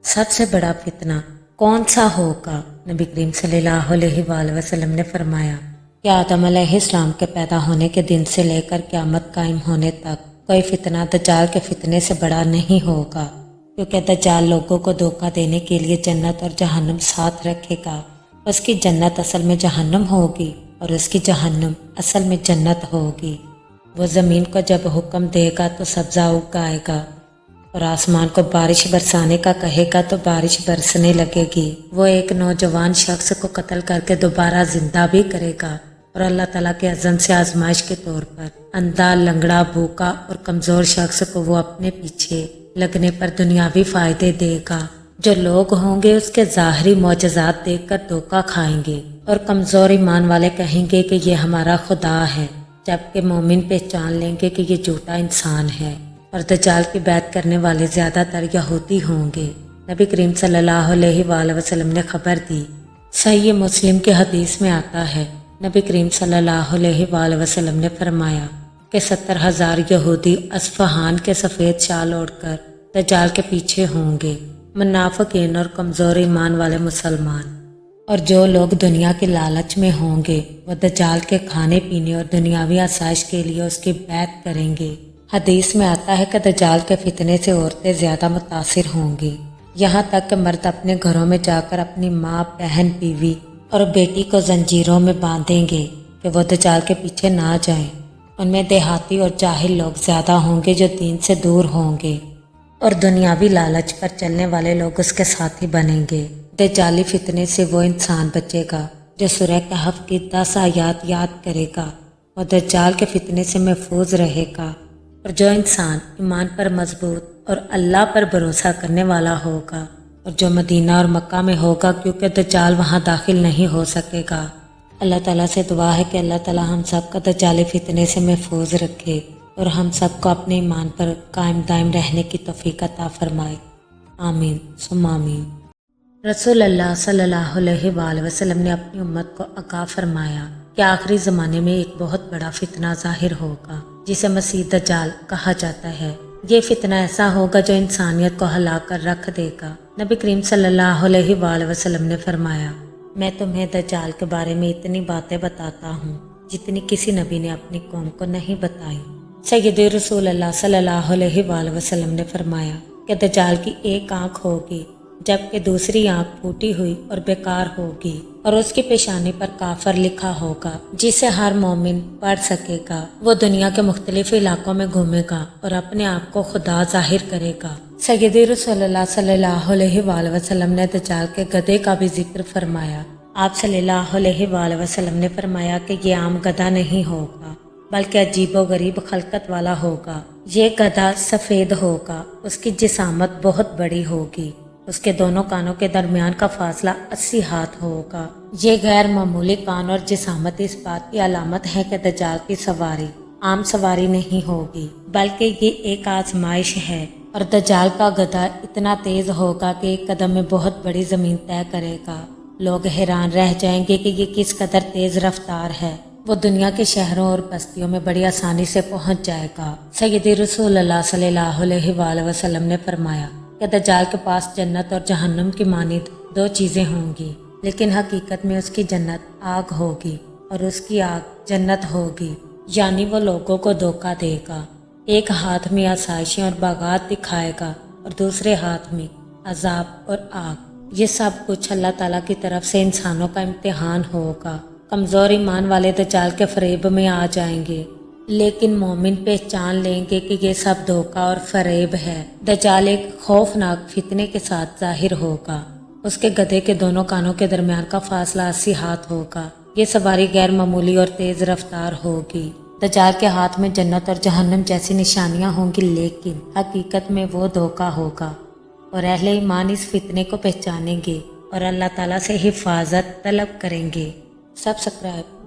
سب سے بڑا فتنہ کون سا ہوگا؟ نبی کریم صلی اللہ علیہ وآلہ وسلم نے فرمایا کہ آدم علیہ السلام کے پیدا ہونے کے دن سے لے کر قیامت قائم ہونے تک کوئی فتنہ دجال کے فتنے سے بڑا نہیں ہوگا، کیونکہ دجال لوگوں کو دھوکہ دینے کے لیے جنت اور جہنم ساتھ رکھے گا۔ اس کی جنت اصل میں جہنم ہوگی اور اس کی جہنم اصل میں جنت ہوگی۔ وہ زمین کو جب حکم دے گا تو سبزہ اگائے گا اور آسمان کو بارش برسانے کا کہے گا تو بارش برسنے لگے گی۔ وہ ایک نوجوان شخص کو قتل کر کے دوبارہ زندہ بھی کرے گا اور اللہ تعالیٰ کے اذن سے آزمائش کے طور پر اندھا، لنگڑا، بھوکا اور کمزور شخص کو وہ اپنے پیچھے لگنے پر دنیاوی فائدے دے گا۔ جو لوگ ہوں گے اس کے ظاہری معجزات دیکھ کر دھوکہ کھائیں گے اور کمزور ایمان والے کہیں گے کہ یہ ہمارا خدا ہے، جبکہ مومن پہچان لیں گے کہ یہ جھوٹا انسان ہے۔ اور دجال کی بیعت کرنے والے زیادہ تر یہودی ہوں گے۔ نبی کریم صلی اللہ علیہ وآلہ وسلم نے خبر دی۔ صحیح مسلم کی حدیث میں آتا ہے، نبی کریم صلی اللہ علیہ وآلہ وسلم نے فرمایا کہ 70,000 یہودی اصفہان کے سفید شال اوڑھ کر دجال کے پیچھے ہوں گے، منافقین اور کمزور ایمان والے مسلمان۔ اور جو لوگ دنیا کے لالچ میں ہوں گے وہ دجال کے کھانے پینے اور دنیاوی آسائش کے لیے اس کی بیعت کریں گے۔ حدیث میں آتا ہے کہ دجال کے فتنے سے عورتیں زیادہ متاثر ہوں گی، یہاں تک کہ مرد اپنے گھروں میں جا کر اپنی ماں، بہن، بیوی اور بیٹی کو زنجیروں میں باندھیں گے کہ وہ دجال کے پیچھے نہ جائیں۔ ان میں دیہاتی اور جاہل لوگ زیادہ ہوں گے جو دین سے دور ہوں گے، اور دنیاوی لالچ پر چلنے والے لوگ اس کے ساتھی بنیں گے۔ دجالی فتنے سے وہ انسان بچے گا جو سورہ کہف کی 10 آیات یاد کرے گا، وہ دجال کے فتنے سے محفوظ رہے گا۔ اور جو انسان ایمان پر مضبوط اور اللہ پر بھروسہ کرنے والا ہوگا اور جو مدینہ اور مکہ میں ہوگا، کیونکہ دجال وہاں داخل نہیں ہو سکے گا۔ اللہ تعالیٰ سے دعا ہے کہ اللہ تعالیٰ ہم سب کا دجالی فتنے سے محفوظ رکھے اور ہم سب کو اپنے ایمان پر قائم دائم رہنے کی توفیق عطا فرمائے۔ آمین ثم آمین۔ رسول اللہ صلی اللہ علیہ وآلہ وسلم نے اپنی امت کو آگاہ فرمایا کہ آخری زمانے میں ایک بہت بڑا فتنہ ظاہر ہوگا جسے مسیح دجال کہا جاتا ہے۔ یہ فتنہ ایسا ہوگا جو انسانیت کو ہلا کر رکھ دے گا۔ نبی کریم صلی اللہ علیہ وآلہ وسلم نے فرمایا، میں تمہیں دجال کے بارے میں اتنی باتیں بتاتا ہوں جتنی کسی نبی نے اپنی قوم کو نہیں بتائی۔ سید رسول اللہ صلی اللہ علیہ وآلہ وسلم نے فرمایا کہ دجال کی ایک آنکھ ہوگی جبکہ دوسری آنکھ پھوٹی ہوئی اور بیکار ہوگی، اور اس کی پیشانی پر کافر لکھا ہوگا جسے ہر مومن پڑھ سکے گا۔ وہ دنیا کے مختلف علاقوں میں گھومے گا اور اپنے آپ کو خدا ظاہر کرے گا۔ سید رسول اللہ صلی اللہ علیہ وآلہ وسلم نے دجال کے گدھے کا بھی ذکر فرمایا۔ آپ صلی اللہ علیہ وآلہ وسلم نے فرمایا کہ یہ عام گدھا نہیں ہوگا بلکہ عجیب و غریب خلقت والا ہوگا۔ یہ گدھا سفید ہوگا، اس کی جسامت بہت بڑی ہوگی، اس کے دونوں کانوں کے درمیان کا فاصلہ 80 ہاتھ ہوگا۔ یہ غیر معمولی کان اور جسامت اس بات کی علامت ہے کہ دجال کی سواری عام سواری نہیں ہوگی بلکہ یہ ایک آزمائش ہے، اور دجال کا گدھا اتنا تیز ہوگا کہ ایک قدم میں بہت بڑی زمین طے کرے گا۔ لوگ حیران رہ جائیں گے کہ یہ کس قدر تیز رفتار ہے۔ وہ دنیا کے شہروں اور بستیوں میں بڑی آسانی سے پہنچ جائے گا۔ سید رسول اللہ صلی اللہ علیہ وآلہ وسلم نے فرمایا کہ دجال کے پاس جنت اور جہنم کی مانند 2 چیزیں ہوں گی، لیکن حقیقت میں اس کی جنت آگ ہوگی اور اس کی آگ جنت ہوگی، یعنی وہ لوگوں کو دھوکہ دے گا۔ ایک ہاتھ میں آسائشیں اور باغات دکھائے گا اور دوسرے ہاتھ میں عذاب اور آگ۔ یہ سب کچھ اللہ تعالیٰ کی طرف سے انسانوں کا امتحان ہوگا۔ کمزور ایمان والے دجال کے فریب میں آ جائیں گے، لیکن مومن پہچان لیں گے کہ یہ سب دھوکہ اور فریب ہے۔ دجال ایک خوفناک فتنے کے ساتھ ظاہر ہوگا۔ اس کے گدھے کے دونوں کانوں کے درمیان کا فاصلہ 80 ہاتھ ہوگا۔ یہ سواری غیر معمولی اور تیز رفتار ہوگی۔ دجال کے ہاتھ میں جنت اور جہنم جیسی نشانیاں ہوں گی، لیکن حقیقت میں وہ دھوکہ ہوگا، اور اہل ایمان اس فتنے کو پہچانیں گے اور اللہ تعالیٰ سے حفاظت طلب کریں گے۔ سبسکرائب